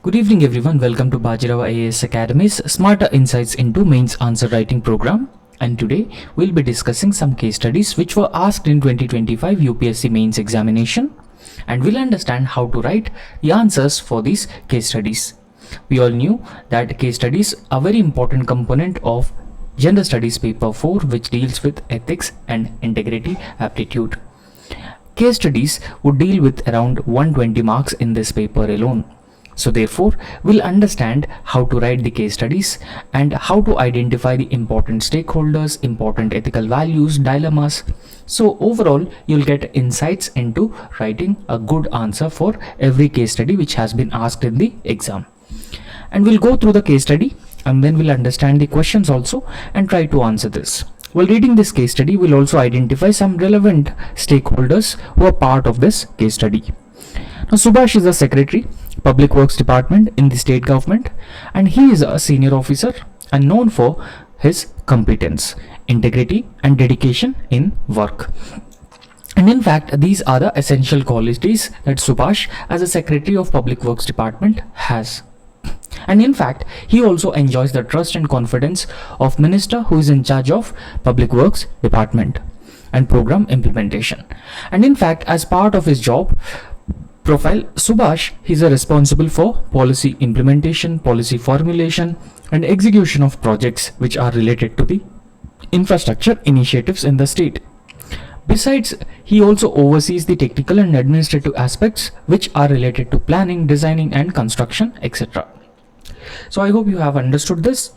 Good evening everyone, welcome to Bajirao IAS Academy's Smarter Insights into Mains Answer Writing program, and today we'll be discussing some case studies which were asked in 2025 UPSC Mains Examination, and we'll understand how to write the answers for these case studies. We all knew that case studies are a very important component of General Studies Paper 4, which deals with ethics and integrity aptitude. Case studies would deal with around 120 marks in this paper alone. So therefore, we'll understand how to write the case studies and how to identify the important stakeholders, important ethical values, dilemmas. So overall, you'll get insights into writing a good answer for every case study which has been asked in the exam. And we'll go through the case study and then we'll understand the questions also and try to answer this. While reading this case study, we'll also identify some relevant stakeholders who are part of this case study. Now, Subhash is a secretary, Public Works Department in the state government, and he is a senior officer and known for his competence, integrity and dedication in work. And in fact, these are the essential qualities that Subhash as a secretary of Public Works Department has. And in fact, he also enjoys the trust and confidence of minister who is in charge of Public Works Department and program implementation. And in fact, as part of his job profile, Subhash is responsible for policy implementation, policy formulation and execution of projects which are related to the infrastructure initiatives in the state. Besides, he also oversees the technical and administrative aspects which are related to planning, designing and construction, etc. So I hope you have understood this.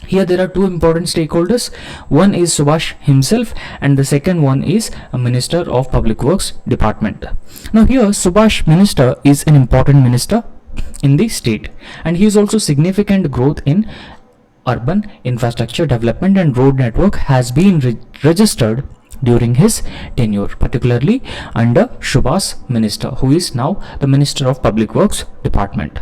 Here there are two important stakeholders. One is Subhash himself and the second one is a Minister of Public Works Department. Now here Subhash Minister is an important minister in the state, and he is also significant growth in urban infrastructure development and road network has been registered during his tenure, particularly under Subhash Minister, who is now the Minister of Public Works Department.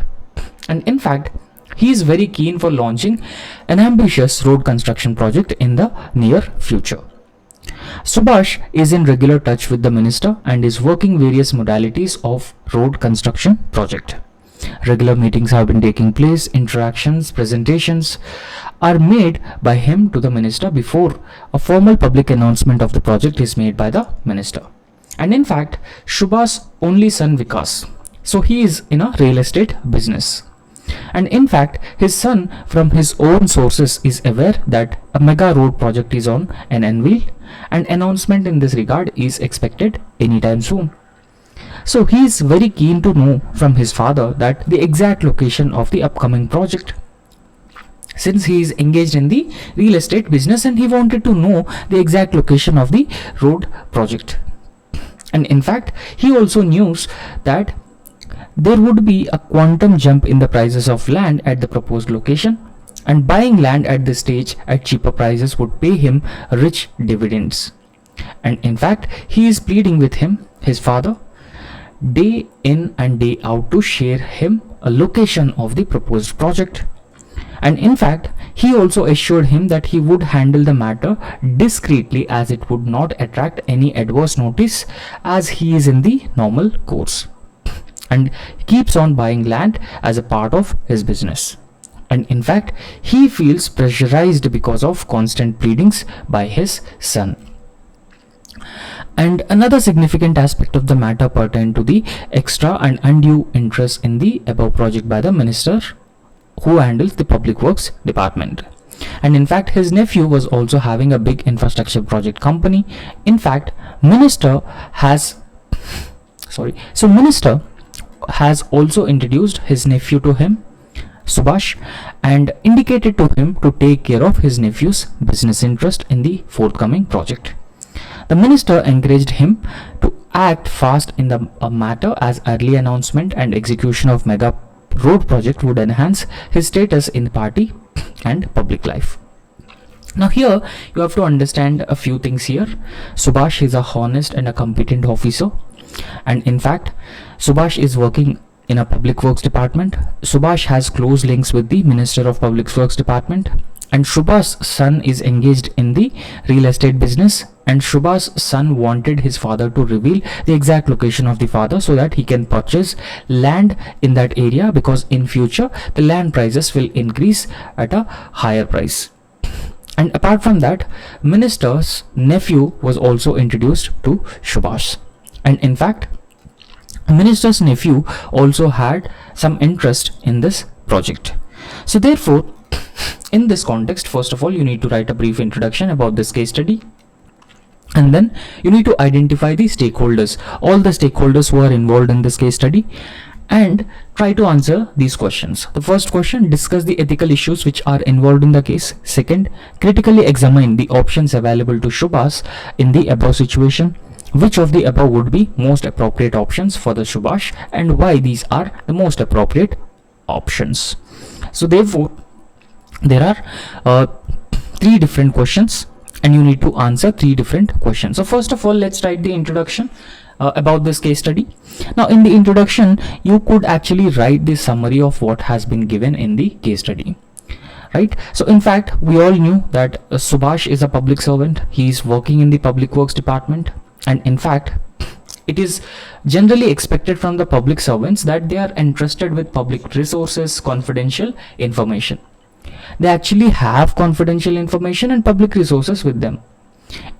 And in fact, he is very keen for launching an ambitious road construction project in the near future. Subhash is in regular touch with the minister and is working various modalities of road construction project. Regular meetings have been taking place, interactions, presentations are made by him to the minister before a formal public announcement of the project is made by the minister. And in fact, Subhash's only son Vikas, so he is in a real estate business. And in fact, his son from his own sources is aware that a mega road project is on an anvil and announcement in this regard is expected anytime soon. So he is very keen to know from his father that the exact location of the upcoming project, since he is engaged in the real estate business and he wanted to know the exact location of the road project. And in fact, he also knew that there would be a quantum jump in the prices of land at the proposed location, and buying land at this stage at cheaper prices would pay him rich dividends. And in fact, he is pleading with him, his father, day in and day out to share him a location of the proposed project. And in fact, he also assured him that he would handle the matter discreetly as it would not attract any adverse notice as he is in the normal course and keeps on buying land as a part of his business. And in fact, he feels pressurized because of constant pleadings by his son. And another significant aspect of the matter pertained to the extra and undue interest in the above project by the minister who handles the Public Works Department. And in fact, his nephew was also having a big infrastructure project company. In fact, Minister has also introduced his nephew to him, Subhash, and indicated to him to take care of his nephew's business interest in the forthcoming project. The minister encouraged him to act fast in the matter as early announcement and execution of mega road project would enhance his status in the party and public life. Now here you have to understand a few things here. Subhash is a honest and a competent officer, and in fact, Subhash is working in a Public Works Department. Subhash has close links with the Minister of Public Works Department, and Shubha's son is engaged in the real estate business, and Shubha's son wanted his father to reveal the exact location of the father so that he can purchase land in that area, because in future the land prices will increase at a higher price. And apart from that, minister's nephew was also introduced to Shubhash, and in fact minister's nephew also had some interest in this project. So therefore, in this context, first of all, you need to write a brief introduction about this case study, and then you need to identify the stakeholders, all the stakeholders who are involved in this case study, and try to answer these questions. The first question: discuss the ethical issues which are involved in the case. Second, critically examine the options available to Shubhas in the above situation. Which of the above would be most appropriate options for the Shubhash, and why these are the most appropriate options? So therefore, there are 3 different questions, and you need to answer 3 different questions. So first of all, let's write the introduction about this case study. Now in the introduction, you could actually write the summary of what has been given in the case study, right? So in fact, we all knew that Subhash is a public servant. He is working in the public works department, and in fact it is generally expected from the public servants that they are entrusted with public resources, confidential information. They actually have confidential information and public resources with them.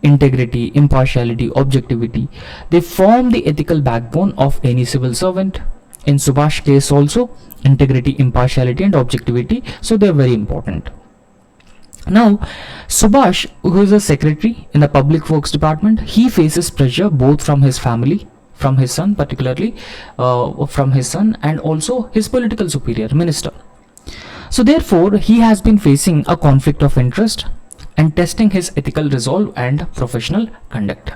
Integrity, impartiality, objectivity, they form the ethical backbone of any civil servant. In Subhash's case also, integrity, impartiality and objectivity, so they are very important. Now Subhash, who is a secretary in the public works department, he faces pressure both from his family, from his son, particularly from his son, and also his political superior, minister. So therefore, he has been facing a conflict of interest and testing his ethical resolve and professional conduct.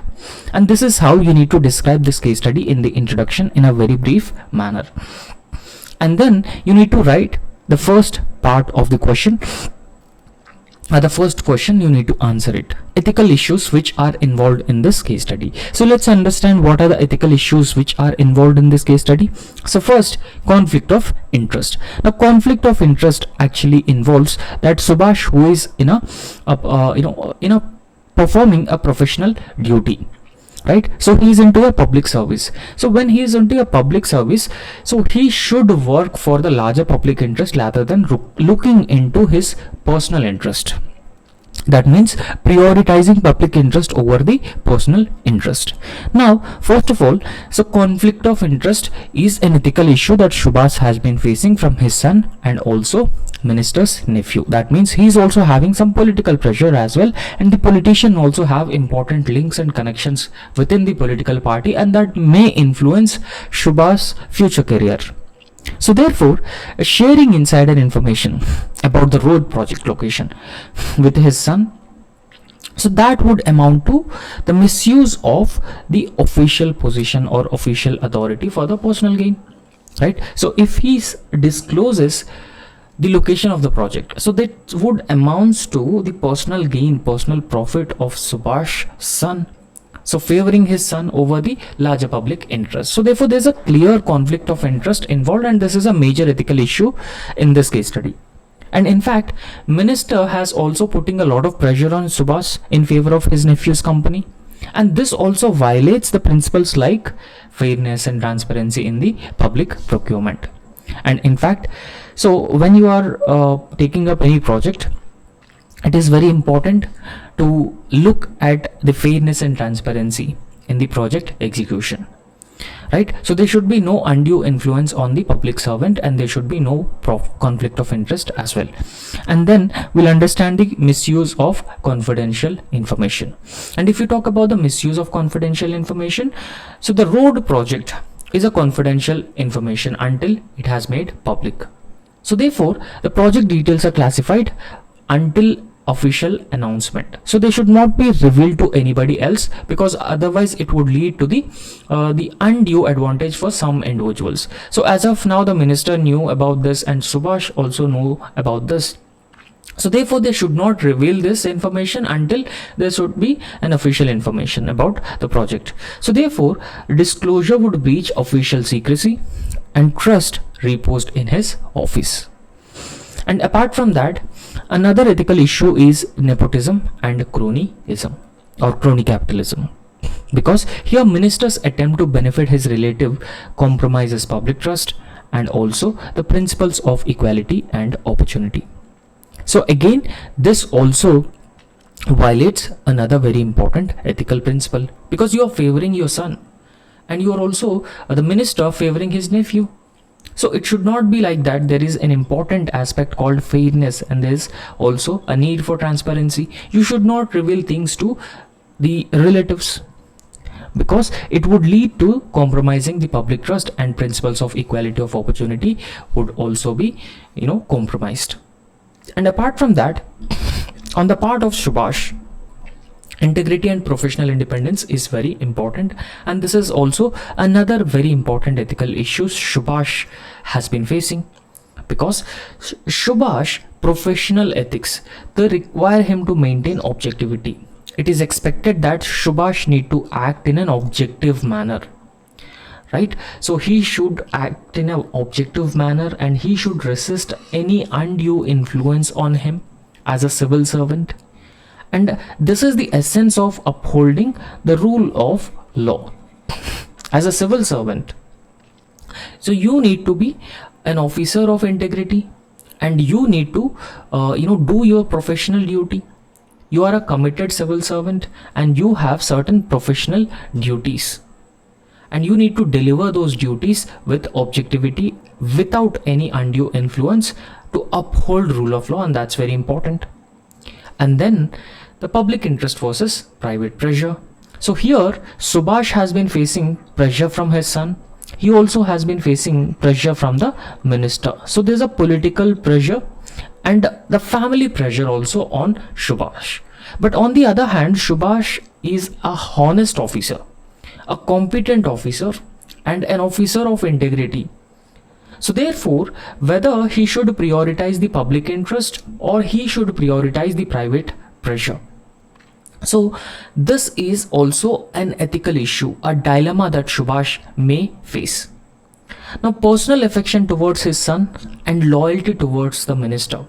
And this is how you need to describe this case study in the introduction in a very brief manner. And then you need to write the first part of the question. The first question, you need to answer it. Ethical issues which are involved in this case study. So let's understand what are the ethical issues which are involved in this case study. So first, conflict of interest. Now conflict of interest actually involves that Subhash, who is in a performing a professional duty, right? So he is into a public service. So when he is into a public service, so he should work for the larger public interest rather than looking into his personal interest. That means prioritizing public interest over the personal interest. Now, first of all, so conflict of interest is an ethical issue that Shubhas has been facing from his son and also minister's nephew. That means he is also having some political pressure as well, and the politician also have important links and connections within the political party, and that may influence Shubhas' future career. So therefore, sharing insider information about the road project location with his son, so that would amount to the misuse of the official position or official authority for the personal gain, right? So if he discloses the location of the project, so that would amounts to the personal gain, personal profit of Subhash's son, so favoring his son over the larger public interest. So therefore, there's a clear conflict of interest involved, and this is a major ethical issue in this case study. And in fact, minister has also putting a lot of pressure on Subhash in favor of his nephew's company, and this also violates the principles like fairness and transparency in the public procurement. And in fact, so when you are taking up any project, it is very important to look at the fairness and transparency in the project execution, right? So there should be no undue influence on the public servant, and there should be no conflict of interest as well. And then we'll understand the misuse of confidential information. And if you talk about the misuse of confidential information, so the road project is a confidential information until it has made public. So therefore, the project details are classified until official announcement. So they should not be revealed to anybody else, because otherwise it would lead to the undue advantage for some individuals. So as of now, the minister knew about this and Subhash also knew about this. So therefore, they should not reveal this information until there should be an official information about the project. So therefore, disclosure would breach official secrecy and trust reposed in his office. And apart from that, Another ethical issue is nepotism and cronyism or crony capitalism. Because here ministers attempt to benefit his relative, compromises public trust and also the principles of equality and opportunity. So again, this also violates another very important ethical principle, because you are favoring your son and you are also the minister favoring his nephew. So it should not be like that. There is an important aspect called fairness, and there is also a need for transparency. You should not reveal things to the relatives, because it would lead to compromising the public trust, and principles of equality of opportunity would also be compromised. And apart from that, on the part of Subhash, integrity and professional independence is very important, and this is also another very important ethical issue Subhash has been facing, because Subhash professional ethics, they require him to maintain objectivity. It is expected that Subhash need to act in an objective manner, right? So he should act in an objective manner, and he should resist any undue influence on him as a civil servant. And this is the essence of upholding the rule of law as a civil servant. So you need to be an officer of integrity, and you need to do your professional duty. You are a committed civil servant and you have certain professional duties, and you need to deliver those duties with objectivity without any undue influence to uphold rule of law, and that's very important. And then the public interest versus private pressure. So here Subhash has been facing pressure from his son. He also has been facing pressure from the minister. So there's a political pressure and the family pressure also on Subhash. But on the other hand, Subhash is a honest officer, a competent officer, and an officer of integrity. So therefore, whether he should prioritize the public interest or he should prioritize the private pressure. So this is also an ethical issue, a dilemma that Subhash may face. Now, personal affection towards his son and loyalty towards the minister.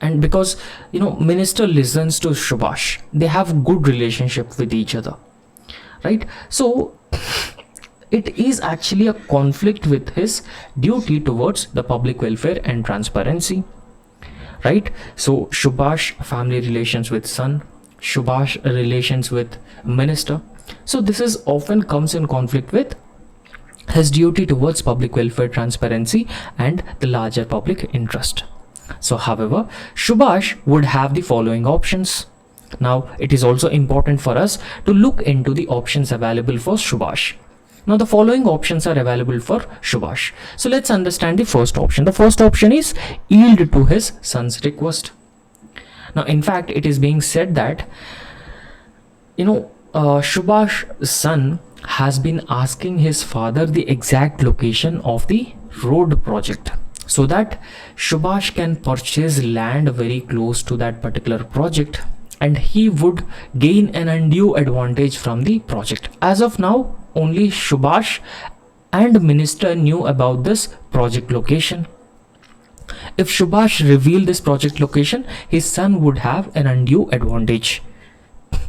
And because minister listens to Subhash, they have good relationship with each other, right? So it is actually a conflict with his duty towards the public welfare and transparency, right? So Subhash family relations with son, Subhash relations with minister. So this is often comes in conflict with his duty towards public welfare, transparency, and the larger public interest. So however, Subhash would have the following options. Now it is also important for us to look into the options available for Subhash. Now the following options are available for Subhash. So let's understand the first option. The first option is yield to his son's request. Now in fact, it is being said that Subhash's son has been asking his father the exact location of the road project, so that Subhash can purchase land very close to that particular project, and he would gain an undue advantage from the project. As of now, only Subhash and minister knew about this project location. If Subhash revealed this project location, his son would have an undue advantage,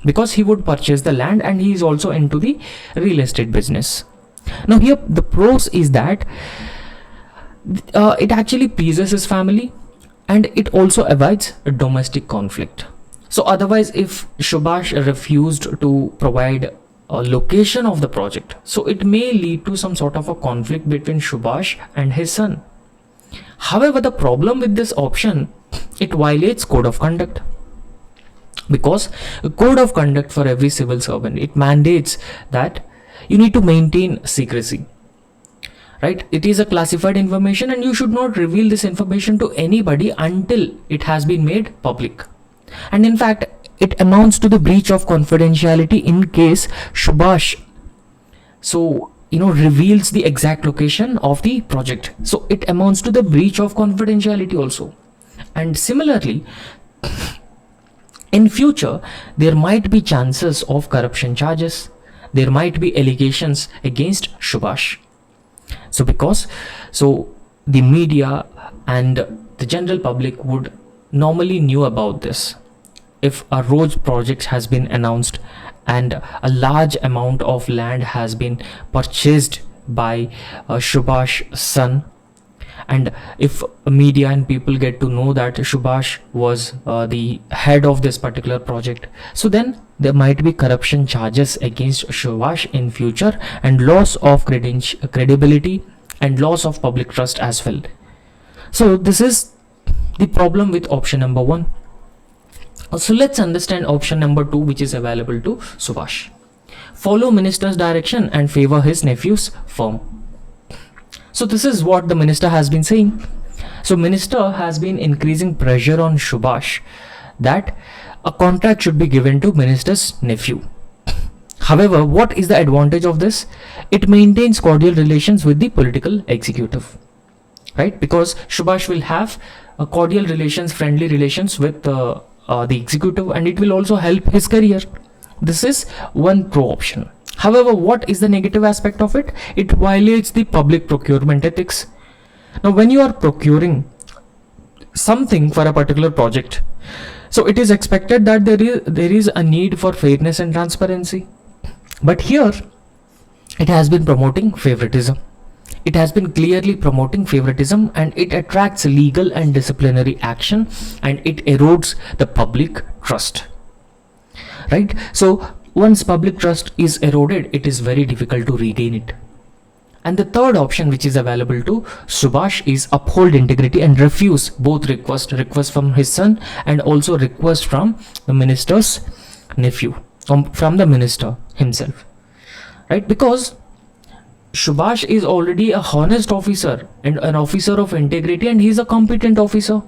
because he would purchase the land and he is also into the real estate business. Now here the pros is that it actually pleases his family, and it also avoids a domestic conflict. So otherwise, if Subhash refused to provide a location of the project, so it may lead to some sort of a conflict between Subhash and his son. However, the problem with this option, it violates code of conduct, because a code of conduct for every civil servant, it mandates that you need to maintain secrecy, right? It is a classified information and you should not reveal this information to anybody until it has been made public. And in fact, it amounts to the breach of confidentiality in case Subhash reveals the exact location of the project. So it amounts to the breach of confidentiality also. And similarly, in future, there might be chances of corruption charges. There might be allegations against Subhash. So the media and the general public would normally knew about this. If a road project has been announced and a large amount of land has been purchased by Subhash's son, and if media and people get to know that Subhash was the head of this particular project, so then there might be corruption charges against Subhash in future, and loss of credibility and loss of public trust as well. So this is the problem with option number 1. So let's understand option number 2, which is available to Subhash. Follow minister's direction and favor his nephew's firm. So this is what the minister has been saying. So minister has been increasing pressure on Subhash that a contract should be given to minister's nephew. However, what is the advantage of this? It maintains cordial relations with the political executive, right? Because Subhash will have a cordial relations, friendly relations with the executive, and it will also help his career. This is one pro option. However, what is the negative aspect of it? It violates the public procurement ethics. Now, when you are procuring something for a particular project, so it is expected that there is a need for fairness and transparency. But here, it has been promoting favoritism. It has been clearly promoting favoritism, and it attracts legal and disciplinary action, and it erodes the public trust. Right? So once public trust is eroded, it is very difficult to regain it. And the third option which is available to Subhash is uphold integrity and refuse both request from his son and also request from the minister's nephew, from the minister himself. Right? Because Subhash is already a honest officer and an officer of integrity, and he is a competent officer.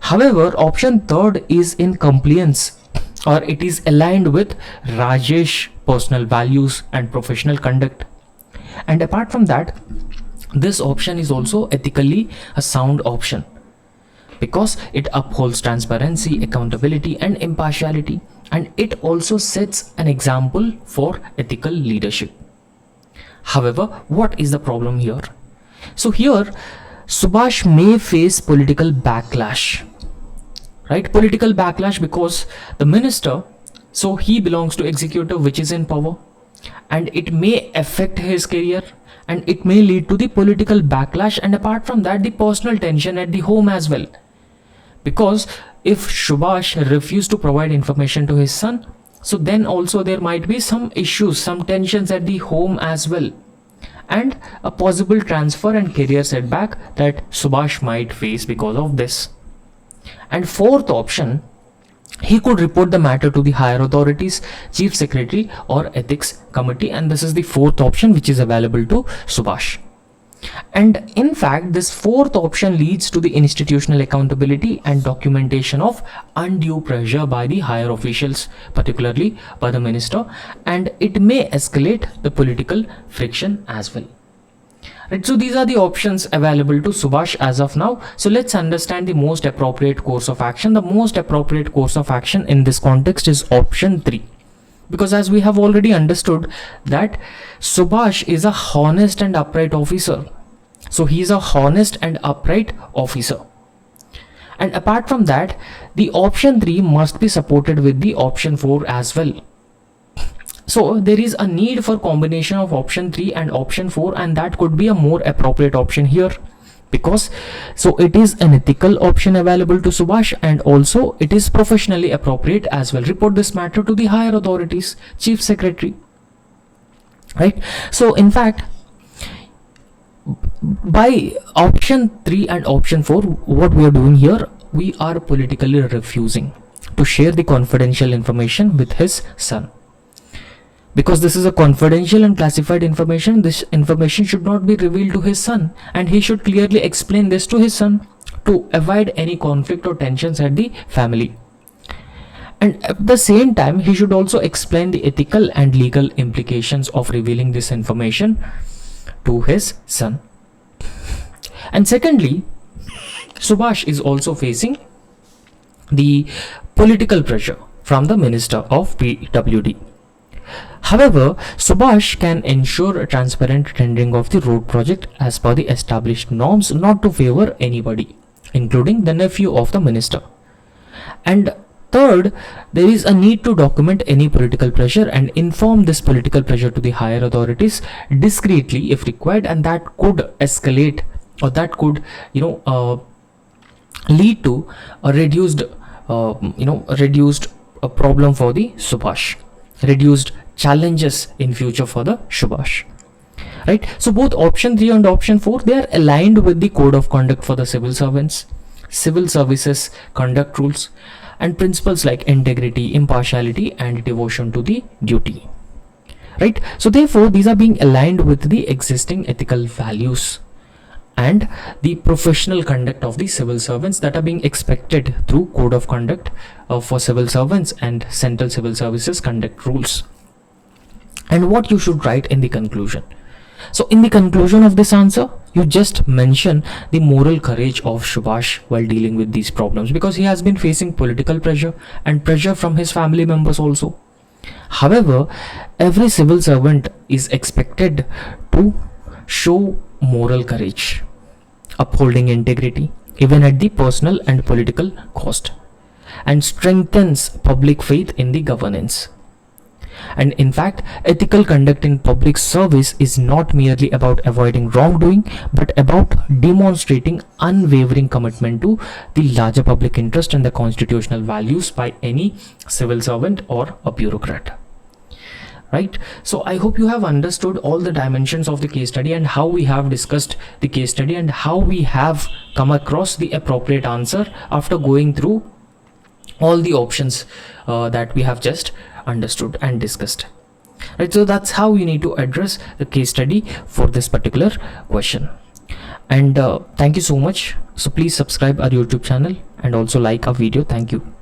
However, option third is in compliance, or it is aligned with Rajesh's personal values and professional conduct. And apart from that, this option is also ethically a sound option because it upholds transparency, accountability, and impartiality, and it also sets an example for ethical leadership. However, what is the problem here? So here, Subhash may face political backlash. Right? Political backlash because the minister, so he belongs to executive which is in power, and it may affect his career, and it may lead to the political backlash, and apart from that, the personal tension at the home as well. Because if Subhash refused to provide information to his son, so then also there might be some issues, some tensions at the home as well, and a possible transfer and career setback that Subhash might face because of this. And fourth option, he could report the matter to the higher authorities, chief secretary or ethics committee, and this is the fourth option which is available to Subhash. And in fact, this fourth option leads to the institutional accountability and documentation of undue pressure by the higher officials, particularly by the minister, and it may escalate the political friction as well. Right, so these are the options available to Subhash as of now. So let's understand the most appropriate course of action. The most appropriate course of action in this context is option 3. Because as we have already understood that Subhash is a honest and upright officer. So he is a honest and upright officer. And apart from that, the option 3 must be supported with the option 4 as well. So there is a need for combination of option 3 and option 4, and that could be a more appropriate option here. Because so it is an ethical option available to Subhash, and also it is professionally appropriate as well. Report this matter to the higher authorities, chief secretary. Right? So in fact, by option 3 and option 4, what we are doing here, we are politically refusing to share the confidential information with his son. Because this is a confidential and classified information, this information should not be revealed to his son, and he should clearly explain this to his son to avoid any conflict or tensions at the family. And at the same time, he should also explain the ethical and legal implications of revealing this information to his son. And secondly, Subhash is also facing the political pressure from the Minister of PWD. However, Subhash can ensure a transparent tendering of the road project as per the established norms, not to favor anybody. including the nephew of the minister. And third, there is a need to document any political pressure and inform this political pressure to the higher authorities discreetly if required, and that could escalate, or that could lead to a reduced problem for the Subhash, reduced challenges in future for the Subhash. Right, so both option 3 and option 4, they are aligned with the code of conduct for the civil servants, civil services conduct rules, and principles like integrity, impartiality, and devotion to the duty. Right, so therefore these are being aligned with the existing ethical values and the professional conduct of the civil servants that are being expected through code of conduct for civil servants and central civil services conduct rules. And what you should write in the conclusion. So in the conclusion of this answer, you just mention the moral courage of Subhash while dealing with these problems, because he has been facing political pressure and pressure from his family members also. However, every civil servant is expected to show moral courage, upholding integrity even at the personal and political cost, and strengthens public faith in the governance. And in fact, ethical conduct in public service is not merely about avoiding wrongdoing, but about demonstrating unwavering commitment to the larger public interest and the constitutional values by any civil servant or a bureaucrat. Right, so I hope you have understood all the dimensions of the case study and how we have discussed the case study and how we have come across the appropriate answer after going through all the options that we have just understood and discussed. Right, so that's how you need to address the case study for this particular question. And thank you so much. So please subscribe our YouTube channel and also like our video. Thank you.